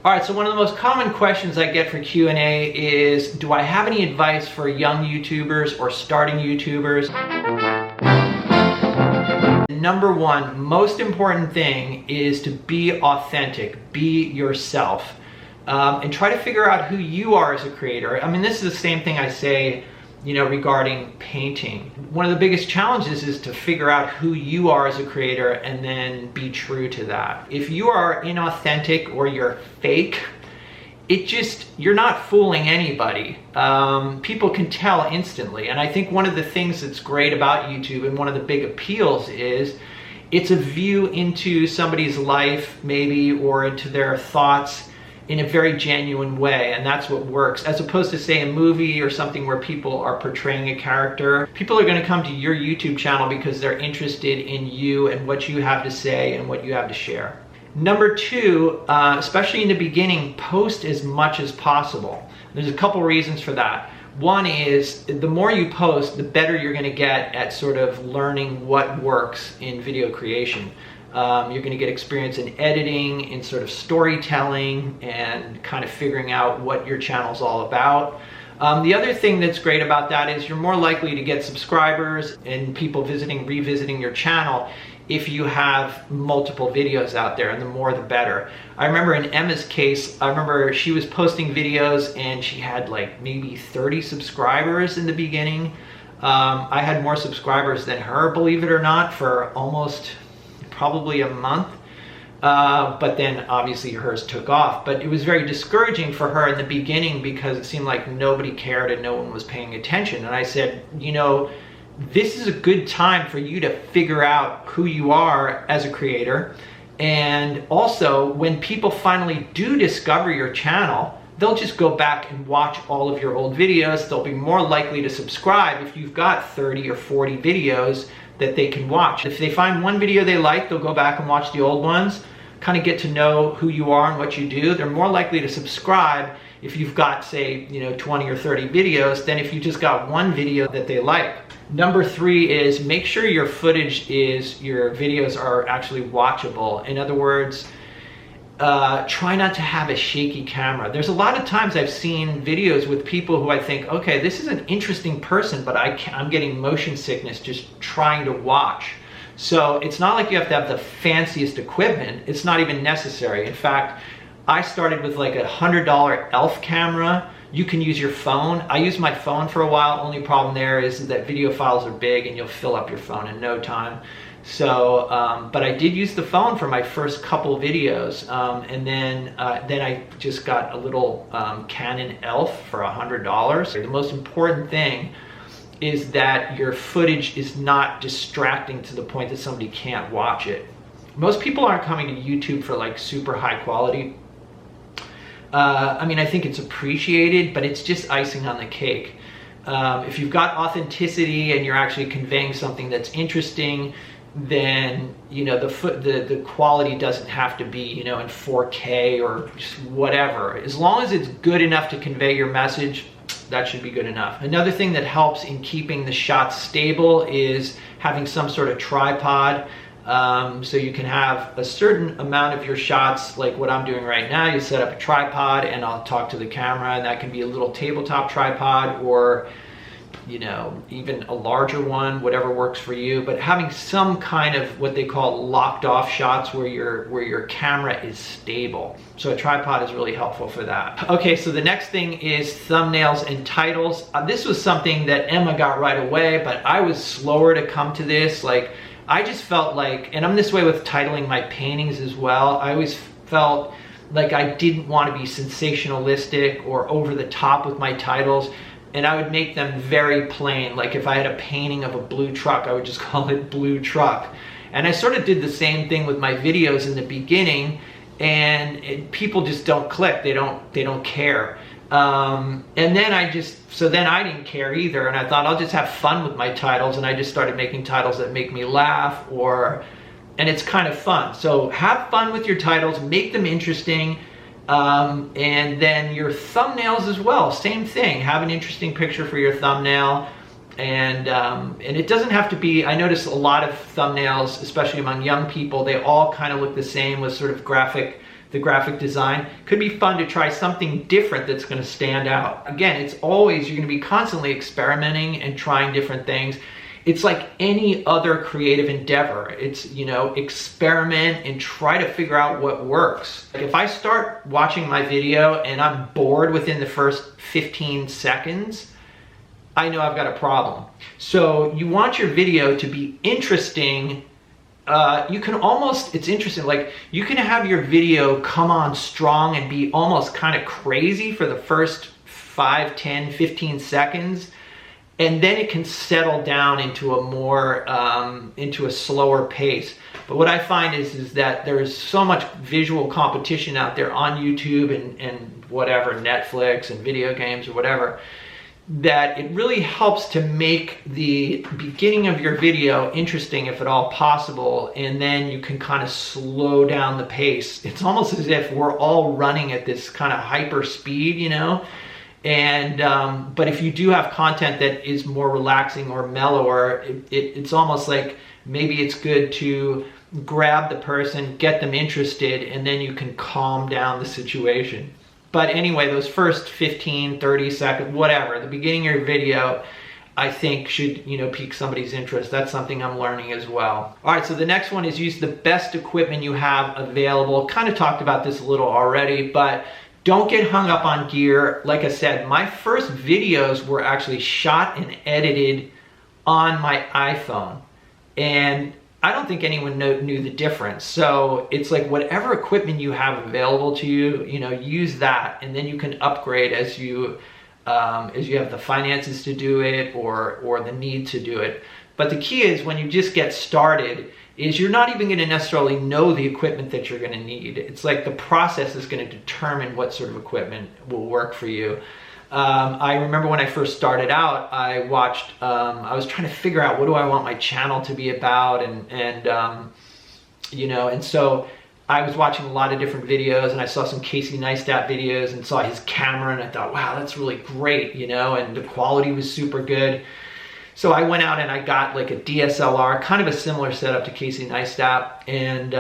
All right, so one of the most common questions I get for Q&A is, do I have any advice for young YouTubers or starting YouTubers? Number one, most important thing is to be authentic, be yourself, and try to figure out who you are as a creator. I mean, this is the same thing I say, regarding painting. One of the biggest challenges is to figure out who you are as a creator and then be true to that. If you are inauthentic or you're fake, you're not fooling anybody. People can tell instantly. And I think one of the things that's great about YouTube and one of the big appeals is it's a view into somebody's life maybe, or into their thoughts in a very genuine way, and that's what works, as opposed to say a movie or something where people are portraying a character. People are going to come to your YouTube channel because they're interested in you and what you have to say and what you have to share. Number two, especially in the beginning, post as much as possible. There's a couple reasons for that. One is the more you post, the better you're going to get at sort of learning what works in video creation. You're going to get experience in editing, in sort of storytelling, and kind of figuring out what your channel's all about. The other thing that's great about that is you're more likely to get subscribers and people revisiting your channel if you have multiple videos out there, and the more the better. I remember in Emma's case, she was posting videos and she had like maybe 30 subscribers in the beginning. I had more subscribers than her, believe it or not, for probably a month, but then obviously hers took off. But it was very discouraging for her in the beginning because it seemed like nobody cared and no one was paying attention. And I said, this is a good time for you to figure out who you are as a creator. And also, when people finally do discover your channel, they'll just go back and watch all of your old videos. They'll be more likely to subscribe if you've got 30 or 40 videos that they can watch. If they find one video they like, they'll go back and watch the old ones, kind of get to know who you are and what you do. They're more likely to subscribe if you've got, say, 20 or 30 videos than if you just got one video that they like. Number three is make sure your videos are actually watchable. In other words, try not to have a shaky camera. There's a lot of times I've seen videos with people who I think, okay, this is an interesting person, but I'm getting motion sickness just trying to watch. So it's not like you have to have the fanciest equipment. It's not even necessary. In fact, I started with like $100 ELF camera. You can use your phone. I used my phone for a while. Only problem there is that video files are big and you'll fill up your phone in no time. So, but I did use the phone for my first couple videos, and then I just got a little Canon ELF for $100. The most important thing is that your footage is not distracting to the point that somebody can't watch it. Most people aren't coming to YouTube for like super high quality. I think it's appreciated, but it's just icing on the cake. If you've got authenticity and you're actually conveying something that's interesting, then the quality doesn't have to be in 4K or just whatever. As long as it's good enough to convey your message, that should be good enough. Another thing that helps in keeping the shots stable is having some sort of tripod. So you can have a certain amount of your shots, like what I'm doing right now. You set up a tripod and I'll talk to the camera, and that can be a little tabletop tripod or even a larger one, whatever works for you. But having some kind of what they call locked off shots where your camera is stable. So a tripod is really helpful for that. Okay, so the next thing is thumbnails and titles. This was something that Emma got right away, but I was slower to come to this. Like, I just felt like, and I'm this way with titling my paintings as well, I always felt like I didn't want to be sensationalistic or over the top with my titles. And I would make them very plain. Like if I had a painting of a blue truck, I would just call it blue truck. And I sort of did the same thing with my videos in the beginning, and people just don't click. They don't care. And then I didn't care either. And I thought I'll just have fun with my titles. And I just started making titles that make me laugh, and it's kind of fun. So have fun with your titles, make them interesting. And then your thumbnails as well, same thing. Have an interesting picture for your thumbnail, and it doesn't have to be. I notice a lot of thumbnails, especially among young people, they all kind of look the same with sort of graphic the graphic design, could be fun to try something different that's going to stand out. Again, it's always, you're going to be constantly experimenting and trying different things. It's like any other creative endeavor. It's, you know, experiment and try to figure out what works. Like if I start watching my video and I'm bored within the first 15 seconds, I know I've got a problem. So you want your video to be interesting. You can almost, it's interesting, like you can have your video come on strong and be almost kind of crazy for the first 5, 10, 15 seconds. And then it can settle down into a more, into a slower pace. But what I find is that there is so much visual competition out there on YouTube and whatever, Netflix and video games or whatever, that it really helps to make the beginning of your video interesting if at all possible, and then you can kind of slow down the pace. It's almost as if we're all running at this kind of hyper speed, you know? And but if you do have content that is more relaxing or mellower, it's almost like maybe it's good to grab the person, get them interested, and then you can calm down the situation. But anyway, those first 15, 30 seconds, whatever, the beginning of your video, I think should, you know, pique somebody's interest. That's something I'm learning as well. All right, so the next one is use the best equipment you have available. Kind of talked about this a little already, but don't get hung up on gear. Like I said, my first videos were actually shot and edited on my iPhone. And I don't think anyone knew the difference. So it's like whatever equipment you have available to you, you know, use that, and then you can upgrade as you have the finances to do it or the need to do it. But the key is when you just get started, is you're not even going to necessarily know the equipment that you're going to need. It's like the process is going to determine what sort of equipment will work for you. I remember when I first started out, I watched, I was trying to figure out what do I want my channel to be about, and you know, and so I was watching a lot of different videos, and I saw some Casey Neistat videos and saw his camera, and I thought, wow, that's really great, you know, and the quality was super good. So I went out and I got like a DSLR, kind of a similar setup to Casey Neistat, and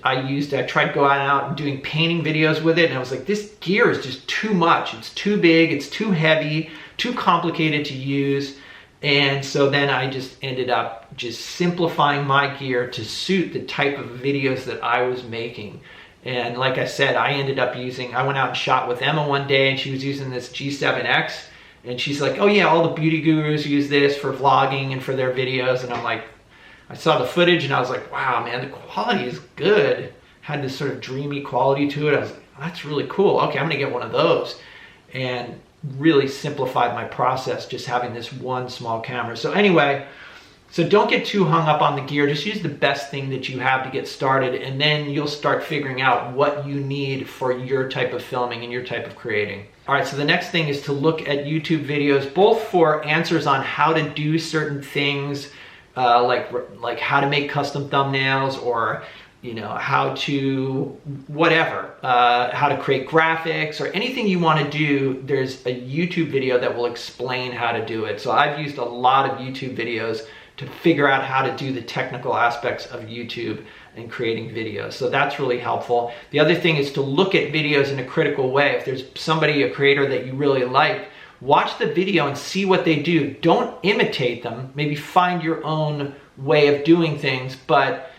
I tried going out and doing painting videos with it, and I was like, this gear is just too much. It's too big, it's too heavy, too complicated to use. And so then I just ended up just simplifying my gear to suit the type of videos that I was making. And like I said, I ended up using, I went out and shot with Emma one day, and she was using this G7X. And she's like, oh yeah, all the beauty gurus use this for vlogging and for their videos. And I'm like, I saw the footage and I was like, wow, man, the quality is good. Had this sort of dreamy quality to it. I was like, oh, that's really cool. Okay, I'm gonna get one of those. And really simplified my process just having this one small camera. So anyway, so don't get too hung up on the gear. Just use the best thing that you have to get started, and then you'll start figuring out what you need for your type of filming and your type of creating. All right, so the next thing is to look at YouTube videos, both for answers on how to do certain things, like how to make custom thumbnails, or you know, how to whatever, how to create graphics or anything you want to do. There's a YouTube video that will explain how to do it. So I've used a lot of YouTube videos to figure out how to do the technical aspects of YouTube and creating videos. So that's really helpful. The other thing is to look at videos in a critical way. If there's somebody, a creator that you really like, watch the video and see what they do. Don't imitate them. Maybe find your own way of doing things, but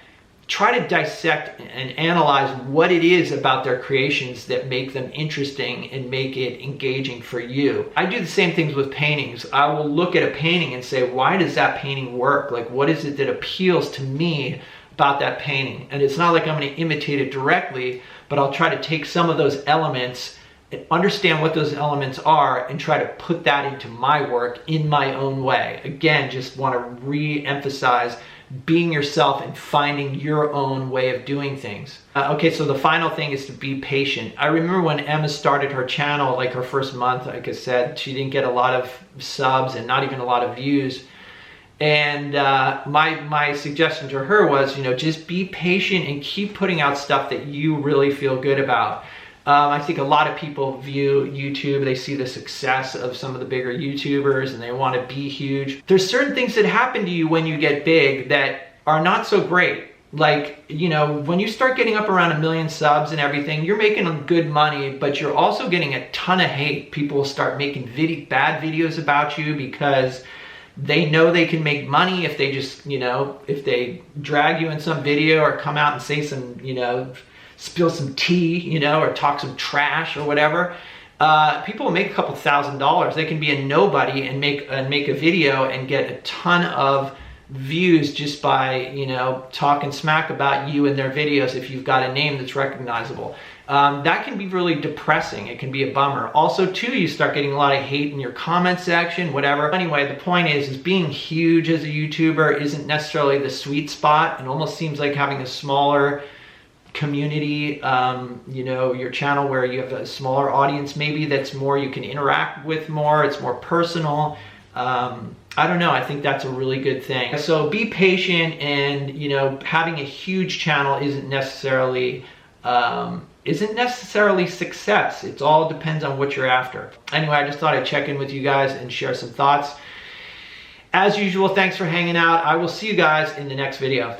try to dissect and analyze what it is about their creations that make them interesting and make it engaging for you. I do the same things with paintings. I will look at a painting and say, why does that painting work? Like, what is it that appeals to me about that painting? And it's not like I'm going to imitate it directly, but I'll try to take some of those elements and understand what those elements are and try to put that into my work in my own way. Again, just want to re-emphasize being yourself and finding your own way of doing things. Okay, so the final thing is to be patient. I remember when Emma started her channel, like her first month, like I said, she didn't get a lot of subs and not even a lot of views. And my suggestion to her was, you know, just be patient and keep putting out stuff that you really feel good about. I think a lot of people view YouTube, they see the success of some of the bigger YouTubers and they want to be huge. There's certain things that happen to you when you get big that are not so great. like, you know, when you start getting up around 1 million subs and everything, you're making good money, but you're also getting a ton of hate. People will start making bad videos about you because they know they can make money if they just, you know, if they drag you in some video or come out and say some, you know, spill some tea, you know, or talk some trash or whatever. People will make a couple $1,000s. They can be a nobody and make a video and get a ton of views just by, you know, talking smack about you in their videos if you've got a name that's recognizable. That can be really depressing. It can be a bummer. Also too, you start getting a lot of hate in your comment section, whatever. Anyway, the point is being huge as a YouTuber isn't necessarily the sweet spot. It almost seems like having a smaller community, you know, your channel where you have a smaller audience maybe that's more, you can interact with more, it's more personal. I don't know, I think that's a really good thing. So be patient, and you know, having a huge channel isn't necessarily success. It all depends on what you're after. Anyway, I just thought I'd check in with you guys and share some thoughts. As usual, thanks for hanging out. I will see you guys in the next video.